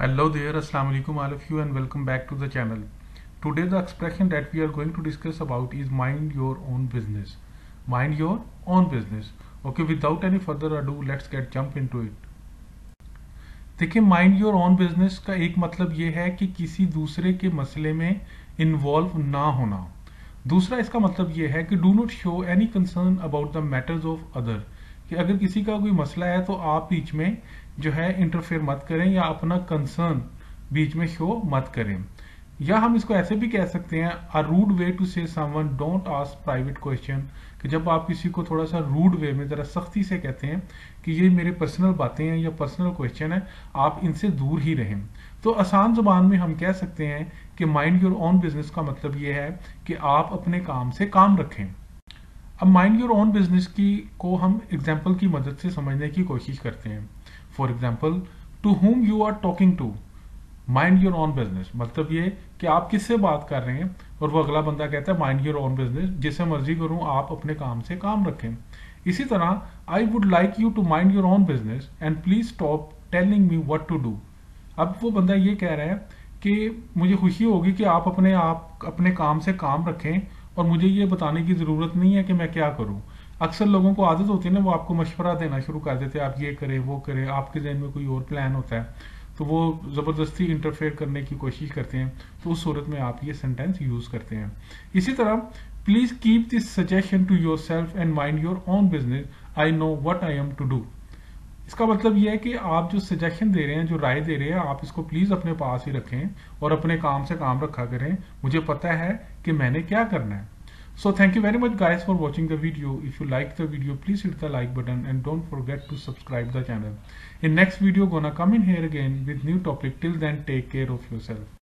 Hello there, Assalamu alaikum all of you and welcome back to the channel. Today the expression that we are going to discuss about is mind your own business. Mind your own business. Okay, without any further ado, let's get jump into it. देखिए, mind your own business का एक मतलब ये है कि किसी दूसरे के मसले में इन्वॉल्व ना होना। दूसरा इसका मतलब ये है कि do not show any concern about the matters of other, कि अगर किसी का कोई मसला है तो आप बीच में जो है इंटरफेयर मत करें या अपना कंसर्न बीच में शो मत करें। या हम इसको ऐसे भी कह सकते हैं, अ रूड वे टू से someone don't ask private question, कि जब आप किसी को थोड़ा सा रूड वे में जरा सख्ती से कहते हैं कि ये मेरे पर्सनल बातें हैं या पर्सनल क्वेश्चन है, आप इनसे दूर ही रहें। तो आसान जुबान में हम कह सकते हैं कि माइंड योर ओन बिजनेस का मतलब ये है कि आप अपने काम से काम रखें। अब माइंड योर ओन बिजनेस की को हम एग्जाम्पल की मदद से समझने की कोशिश करते हैं। For example, to whom you are talking to, mind your own business मतलब ये कि आप किससे बात कर रहे हैं, और वो अगला बंदा कहता है माइंड योर ओन बिजनेस, जिसे मर्जी करूं आप अपने काम से काम रखें। इसी तरह, I would like you to mind your own business and please stop telling me what to do. अब वो बंदा ये कह रहा है कि मुझे खुशी होगी कि आप अपने काम से काम रखें और मुझे ये बताने की जरूरत नहीं है कि मैं क्या करूं। अक्सर लोगों को आदत होती है ना, वो आपको मशवरा देना शुरू कर देते हैं, आप ये करें वो करें, आपके जहन में कोई और प्लान होता है तो वो जबरदस्ती इंटरफेयर करने की कोशिश करते हैं। तो उस सूरत में आप ये सेंटेंस यूज करते हैं। इसी तरह, please keep this suggestion to yourself and mind your own business, I know what I am to do. इसका मतलब यह है कि आप जो सजेशन दे रहे हैं, जो राय दे रहे हैं, आप इसको प्लीज अपने पास ही रखें और अपने काम से काम रखा करें। मुझे पता है कि मैंने क्या करना है। So thank you very much guys for watching the video. If you like the video, please hit the like button and don't forget to subscribe the channel. In next video gonna come in here again with new topic. Till then, take care of yourself.